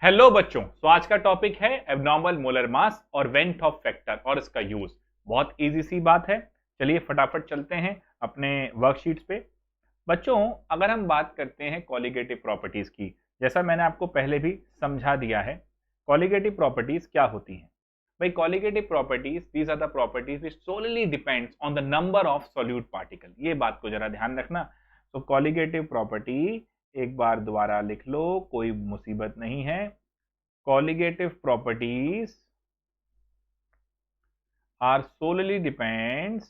Hello बच्चों। तो आज का टॉपिक है एब्नॉर्मल मोलर मास और वेंट ऑफ फैक्टर और इसका यूज। बहुत इजी सी बात है। चलिए फटाफट चलते हैं अपने वर्कशीट्स पे। बच्चों, अगर हम बात करते हैं कॉलिगेटिव प्रॉपर्टीज की, जैसा मैंने आपको पहले भी समझा दिया है, कॉलिगेटिव प्रॉपर्टीज क्या होती हैं। भाई, colligative properties these are the properties which solely depends on the number of solute particle. ये बात को जरा ध्यान रखना। तो कॉलिगेटिव प्रॉपर्टी एक बार दोबारा लिख लो, कोई मुसीबत नहीं है। Colligative properties are solely depends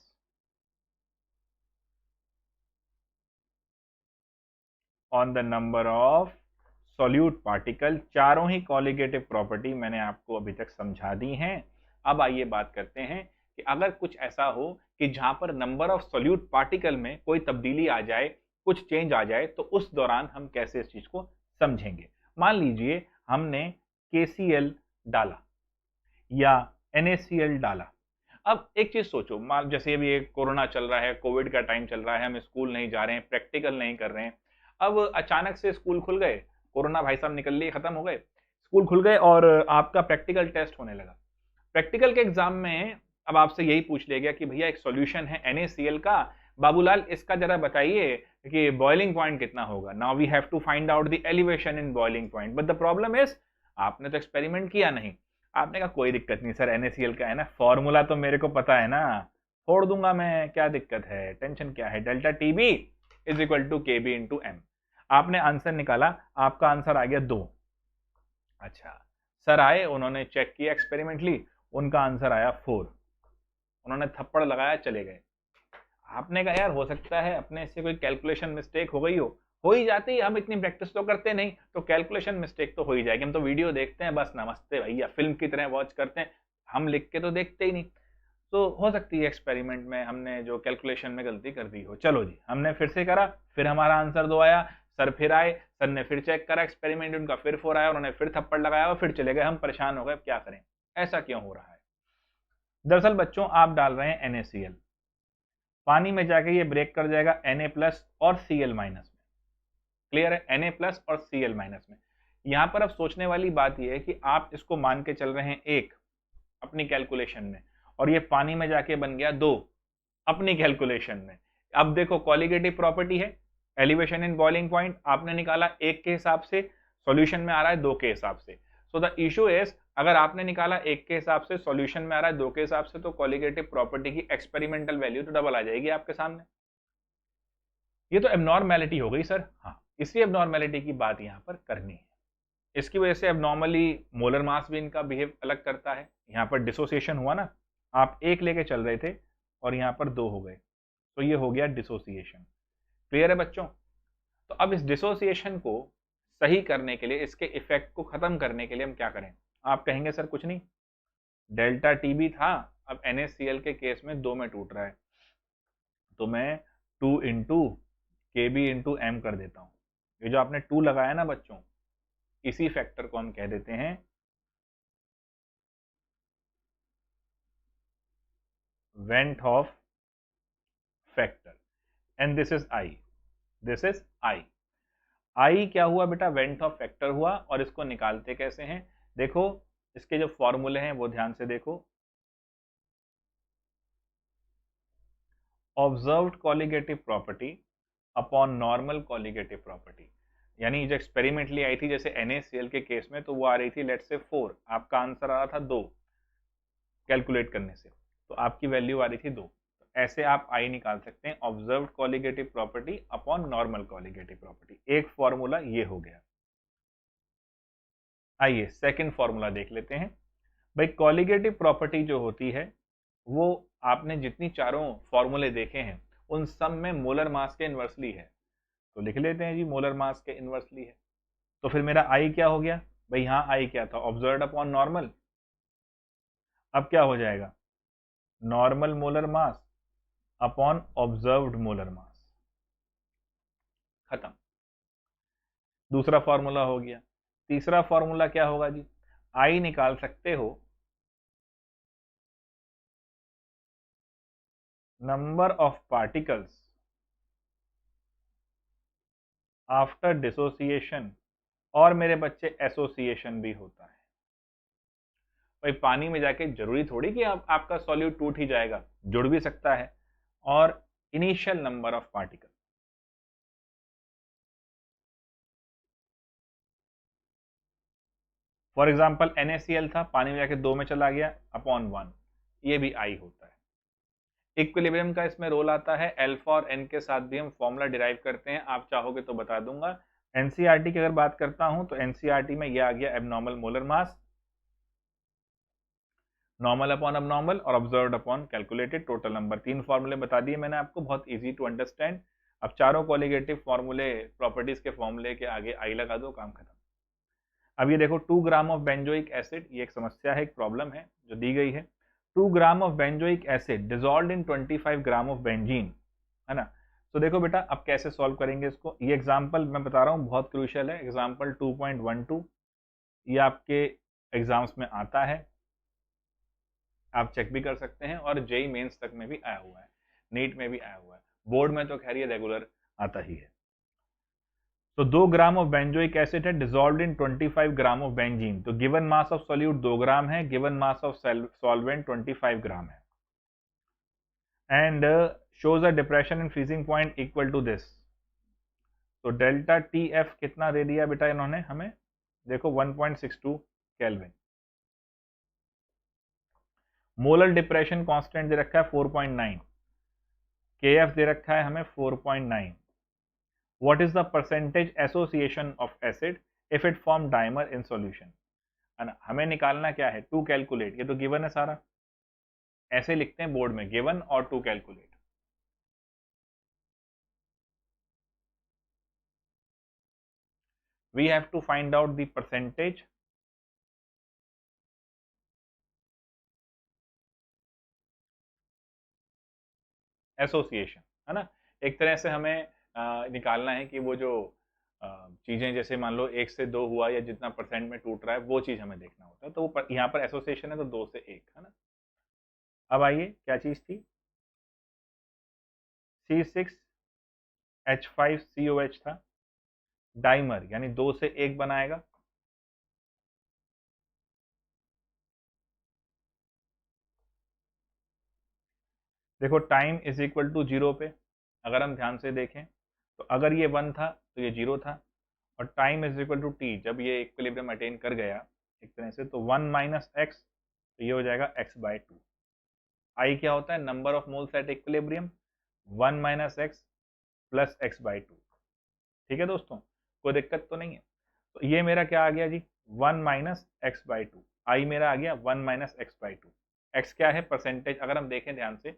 on the number of solute particle। चारों ही colligative property मैंने आपको अभी तक समझा दी हैं। अब आइए बात करते हैं कि अगर कुछ ऐसा हो कि जहां पर नंबर ऑफ सोल्यूट पार्टिकल में कोई तब्दीली आ जाए, कुछ चेंज आ जाए, तो उस दौरान हम कैसे इस चीज को समझेंगे। मान लीजिए हमने KCl डाला या NaCl डाला। अब एक चीज सोचो, मान जैसे अभी एक कोरोना चल रहा है, कोविड का टाइम चल रहा है, हम स्कूल नहीं जा रहे हैं, प्रैक्टिकल नहीं कर रहे हैं। अब अचानक से स्कूल खुल गए, कोरोना भाई साहब निकल लिए, खत्म हो गए, स्कूल खुल गए और आपका प्रैक्टिकल टेस्ट होने लगा। प्रैक्टिकल के एग्जाम में अब आपसे यही पूछ लिया गया कि भैया एक सॉल्यूशन है NaCl का, बाबूलाल इसका जरा बताइए कि बॉइलिंग पॉइंट कितना होगा। Now we have to find out the elevation in boiling point, but the problem is आपने तो एक्सपेरिमेंट किया नहीं। आपने कहा कोई दिक्कत नहीं सर, NaCl का है ना, फॉर्मूला तो मेरे को पता है ना, छोड़ दूंगा मैं, क्या दिक्कत है, टेंशन क्या है, delta TB is equal to KB into M. आपने आंसर निकाला, आपका आंसर आ गया 2। अच्छा, सर आए, उन्होंने चेक किया एक्सपेरिमेंटली, उनका आंसर आया 4। उन्होंने थप्पड़ लगाया, चले गए। आपने कहा यार हो सकता है अपने से कोई कैलकुलेशन मिस्टेक हो ही जाती है, हम इतनी प्रैक्टिस तो करते नहीं, तो कैलकुलेशन मिस्टेक तो हो ही जाएगी, हम तो वीडियो देखते हैं बस, नमस्ते भैया, फिल्म की तरह वॉच करते हैं, हम लिख के तो देखते ही नहीं। तो हो सकती है एक्सपेरिमेंट में हमने जो कैलकुलेशन में गलती कर दी हो। चलो जी, हमने फिर से करा, फिर हमारा आंसर 2 आया। सर फिर आए, सर ने फिर चेक करा एक्सपेरिमेंट, उनका फिर 4 आया, उन्होंने फिर थप्पड़ लगाया और फिर चले गए। हम परेशान हो गए, क्या करें, ऐसा क्यों हो रहा है। दरअसल बच्चों, आप डाल रहे हैं NaCl, पानी में जाके ये ब्रेक कर जाएगा Na+ और Cl- में। क्लियर है, Na+ और Cl- में। यहां पर अब सोचने वाली बात यह है कि आप इसको मान के चल रहे हैं 1 अपनी कैलकुलेशन में, और ये पानी में जाके बन गया 2 अपनी कैलकुलेशन में। अब देखो, कॉलिगेटिव प्रॉपर्टी है, एलिवेशन इन बॉइलिंग पॉइंट आपने निकाला 1 के हिसाब से, सॉल्यूशन में आ रहा है 2 के हिसाब से। सो द इशू इज, अगर आपने निकाला 1 के हिसाब से, सॉल्यूशन में आ रहा है 2 के हिसाब से, तो कॉलिगेटिव प्रॉपर्टी की एक्सपेरिमेंटल वैल्यू तो डबल आ जाएगी आपके सामने। ये तो एबनॉर्मेलिटी हो गई सर। हाँ, इसी एबनॉर्मेलिटी की बात यहाँ पर करनी है। इसकी वजह से एबनॉर्मली मोलर मास भी इनका बिहेव अलग करता है। यहाँ पर डिसोसिएशन हुआ ना, आप 1 लेके चल रहे थे और यहाँ पर 2 हो गए, तो ये हो गया डिसोसिएशन। क्लियर है बच्चों। तो अब इस डिसोसिएशन को सही करने के लिए, इसके इफेक्ट को खत्म करने के लिए हम क्या करें। आप कहेंगे सर कुछ नहीं, डेल्टा TB था, अब NaCl के केस में 2 में टूट रहा है, तो मैं 2 इंटू KB इंटू एम कर देता हूं। ये जो आपने 2 लगाया ना बच्चों, इसी फैक्टर को हम कह देते हैं van't Hoff factor, and this is i, this is i. I क्या हुआ बेटा, वेंट ऑफ फैक्टर हुआ। और इसको निकालते कैसे हैं, देखो इसके जो फॉर्मूले हैं वो ध्यान से देखो। Observed colligative property upon normal colligative property, यानी जो एक्सपेरिमेंटली आई थी जैसे NaCl के केस में, तो वो आ रही थी लेट्स से 4, आपका आंसर आ रहा था 2 कैलकुलेट करने से, तो आपकी वैल्यू आ रही थी 2। तो ऐसे आप आई निकाल सकते हैं, observed colligative property upon normal colligative property. एक फॉर्मूला ये हो गया। आइए सेकंड फॉर्मूला देख लेते हैं। भाई, कॉलिगेटिव प्रॉपर्टी जो होती है वो, आपने जितनी चारों फॉर्मूले देखे हैं उन सब में मोलर मास के इन्वर्सली है, तो लिख लेते हैं जी मोलर मास के इन्वर्सली है। तो फिर मेरा आई क्या हो गया भाई, यहाँ आई क्या था, ऑब्जर्व्ड अपॉन नॉर्मल। अब क्या हो जाएगा, normal molar mass upon observed molar mass, खत्म। दूसरा फॉर्मूला हो गया। तीसरा फॉर्मूला क्या होगा जी, आई निकाल सकते हो number of particles after dissociation और मेरे बच्चे एसोसिएशन भी होता है। भाई पानी में जाके जरूरी थोड़ी कि आपका सॉल्यूट टूट ही जाएगा, जुड़ भी सकता है। और initial number of particle, for example NaCl था, पानी में जाके 2 में चला गया, अपॉन 1, ये भी आई होता है। इक्विलिब्रियम का इसमें रोल आता है, अल्फा और एन के साथ भी हम फॉर्मूला डिराइव करते हैं, आप चाहोगे तो बता दूंगा। एनसीईआरटी की अगर बात करता हूं तो एनसीईआरटी में ये आ गया abnormal molar mass, normal upon abnormal और observed upon calculated total number. 3 फॉर्मूले बता दिए मैंने आपको, बहुत इजी टू अंडरस्टैंड। अब चारों कोलिगेटिव फॉर्मूले, प्रॉपर्टीज के फॉर्मूले के आगे आई लगा दो, काम खत्म। अब ये देखो 2 ग्राम ऑफ बेंजोइक एसिड, ये एक समस्या है, एक प्रॉब्लम है जो दी गई है। 2 gram of benzoic acid dissolved in 25 gram of benzene, है ना। तो देखो बेटा अब कैसे सॉल्व करेंगे इसको, ये एग्जांपल मैं बता रहा हूँ बहुत क्रूशियल है, एग्जांपल 2.12, ये आपके एग्जाम्स में आता है, आप चेक भी कर सकते हैं, और जेई मेंस तक में भी आया हुआ है, नीट में भी आया हुआ है, बोर्ड में तो खैर ये रेगुलर आता ही है। तो 2 ग्राम ऑफ बेंजोइक एसिड है dissolved in 25 gram of benzene, तो given mass of solute 2 gram है, given mass of solvent 25 gram है, and shows a depression in freezing point equal to this. तो डेल्टा टी एफ कितना दे दिया बेटा इन्होंने हमें, देखो 1.62 केल्विन। मोलर डिप्रेशन कांस्टेंट दे रखा है 4.9, के एफ दे रखा है हमें 4.9। What is the percentage association of acid if it form dimer in solution? है ना, हमें निकालना क्या है, टू कैलकुलेट, ये तो गिवन है सारा, ऐसे लिखते हैं बोर्ड में, गिवन और to calculate. We have to find out the percentage association, है ना। एक तरह से हमें निकालना है कि वो जो चीजें जैसे मान लो 1 से 2 हुआ या जितना परसेंट में टूट रहा है, वो चीज हमें देखना होता है। तो वो यहाँ पर एसोसिएशन है तो 2 से 1, है ना। अब आइए क्या चीज थी, C6H5COH था, डाइमर यानी 2 से 1 बनाएगा। देखो टाइम इज इक्वल टू 0 पे, अगर हम ध्यान से देखें तो अगर ये 1 था तो ये 0 था, और time is equal to T, जब ये इक्विलिब्रियम अटेन कर गया एक तरह से, तो 1 माइनस एक्स, तो ये हो जाएगा x/2। आई क्या होता है, number of moles at equilibrium, 1 minus x plus x/2। ठीक है दोस्तों, कोई दिक्कत तो नहीं है। तो ये मेरा क्या आ गया जी, 1 माइनस x/2, आई मेरा आ गया 1 माइनस x/2। एक्स क्या है, परसेंटेज, अगर हम देखें ध्यान से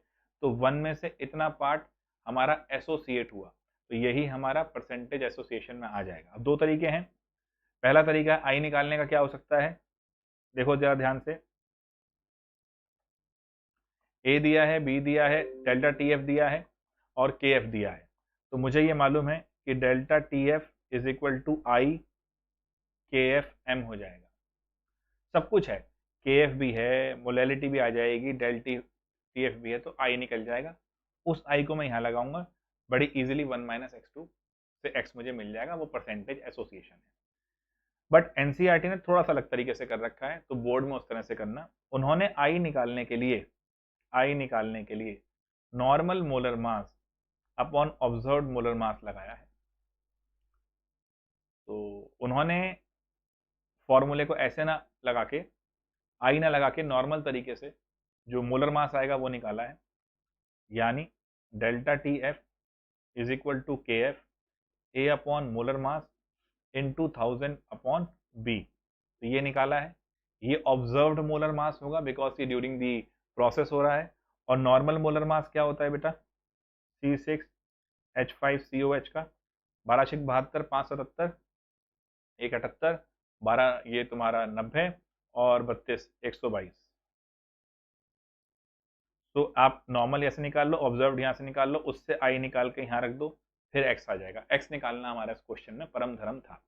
तो 1 में से इतना पार्ट हमारा एसोसिएट हुआ, तो यही हमारा परसेंटेज एसोसिएशन में आ जाएगा। अब 2 तरीके हैं, पहला तरीका आई निकालने का क्या हो सकता है, देखो जरा ध्यान से, ए दिया है, बी दिया है, डेल्टा टी एफ दिया है और के एफ दिया है। तो मुझे ये मालूम है कि delta T F is equal to i K F M हो जाएगा, सब कुछ है, के एफ भी है, मोलैलिटी भी आ जाएगी, डेल टी एफ भी है, तो आई निकल जाएगा। उस आई को मैं यहाँ लगाऊंगा, बड़ी इजीली 1 माइनस x2 से x मुझे मिल जाएगा, वो परसेंटेज एसोसिएशन है। बट एनसीईआरटी ने थोड़ा सा अलग तरीके से कर रखा है, तो बोर्ड में उस तरह से करना। उन्होंने आई निकालने के लिए normal molar mass upon observed molar mass लगाया है। तो उन्होंने फॉर्मूले को ऐसे ना लगा के, आई ना लगा के, नॉर्मल तरीके से जो मोलर मास आएगा वो निकाला है, यानी delta T F is equal to K F A upon molar mass in 2000 upon B, तो ये निकाला है। ये ऑब्जर्व्ड मोलर मास होगा बिकॉज ये ड्यूरिंग दी प्रोसेस हो रहा है। और नॉर्मल मोलर मास क्या होता है बेटा, C6H5COH का 12×72, 577, 178, 12 ये तुम्हारा 90 और 32 122। तो आप नॉर्मल ऐसे निकाल लो, ऑब्जर्व्ड यहाँ से निकाल लो, उससे आई निकाल के यहाँ रख दो, फिर एक्स आ जाएगा। एक्स निकालना हमारा इस क्वेश्चन में परम धर्म था।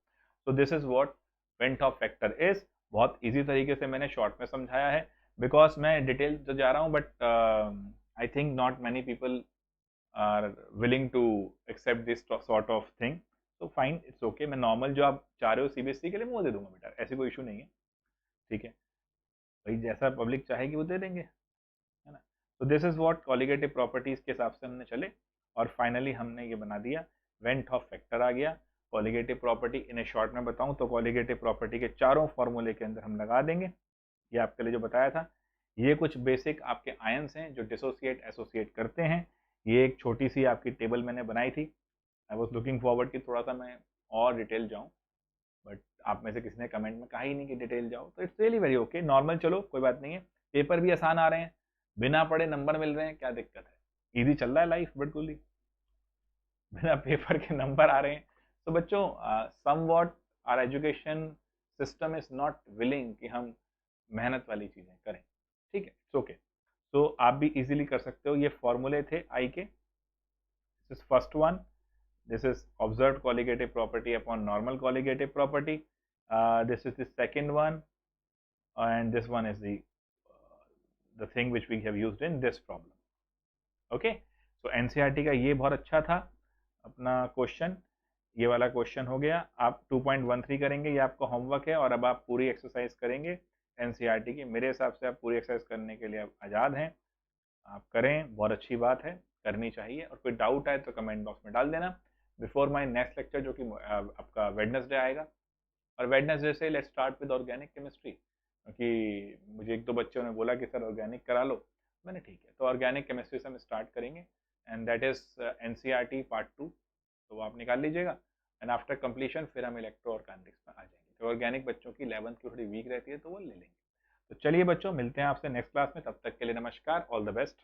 तो this is what went Hoff factor is. बहुत इजी तरीके से मैंने शॉर्ट में समझाया है, बिकॉज मैं डिटेल तो जा रहा हूँ, but I think not many people are willing to accept this sort of thing. तो फाइन, इट्स ओके, मैं नॉर्मल जो आप चाह रहे हो सीबीएसई के लिए मैं वो दे दूंगा बेटा, ऐसी कोई इशू नहीं है। ठीक है भाई, जैसा पब्लिक चाहेगी वो दे देंगे, है ना। तो this is what colligative properties के हिसाब से हमने चले, और फाइनली हमने ये बना दिया वेंट ऑफ फैक्टर आ गया। Colligative property in A short में बताऊं तो कॉलिगेटिव प्रॉपर्टी के चारों फॉर्मूले के अंदर हम लगा देंगे। ये आपके लिए जो बताया था, ये कुछ बेसिक आपके आयंस हैं जो डिसोसिएट एसोसिएट करते हैं। ये एक छोटी सी आपकी टेबल मैंने बनाई थी। आई वॉज लुकिंग फॉरवर्ड कि थोड़ा सा मैं और डिटेल जाऊँ, बट आप में से किसी ने कमेंट में कहा ही नहीं कि डिटेल जाओ, तो it's really very okay, normal, चलो कोई बात नहीं है। पेपर भी आसान आ रहे हैं, बिना पढ़े नंबर मिल रहे हैं, क्या दिक्कत है, इजी चल रहा है लाइफ बिल्कुल ही, बिना पेपर के नंबर आ रहे हैं। तो बच्चों, somewhat our education system is not willing कि हम मेहनत वाली चीजें करें। ठीक है, इट्स ओके। तो आप भी इजीली कर सकते हो। ये फॉर्मूले थे आई के। This is first one, this is observed colligative property upon normal colligative property. This is the second one, and this one is the thing which we have used in this problem. Okay, so NCERT का ये बहुत अच्छा था अपना question, ये वाला question हो गया। आप 2.13 करेंगे, ये आपका होमवर्क है, और अब आप पूरी एक्सरसाइज करेंगे NCERT की। मेरे हिसाब से आप पूरी एक्सरसाइज करने के लिए आप आज़ाद हैं, आप करें, बहुत अच्छी बात है, करनी चाहिए। और कोई डाउट आए तो कमेंट बॉक्स में डाल देना। बिफोर माय नेक्स्ट लेक्चर जो कि आपका वेडनेसडे आएगा, और वेडनेसडे से let's start with organic chemistry, क्योंकि मुझे एक दो बच्चों ने बोला कि सर ऑर्गेनिक करा लो, मैंने ठीक है, तो ऑर्गेनिक केमिस्ट्री से हम स्टार्ट करेंगे, and that is NCERT part 2, तो वो आप निकाल लीजिएगा। एंड आफ्टर कंप्लीशन फिर हम इलेक्ट्रो और काइनेटिक्स में आ जाएंगे। तो ऑर्गेनिक बच्चों की 11th की थोड़ी वीक रहती है, तो वो ले लेंगे। तो चलिए बच्चों, मिलते हैं आपसे नेक्स्ट क्लास में, तब तक के लिए नमस्कार, ऑल द बेस्ट।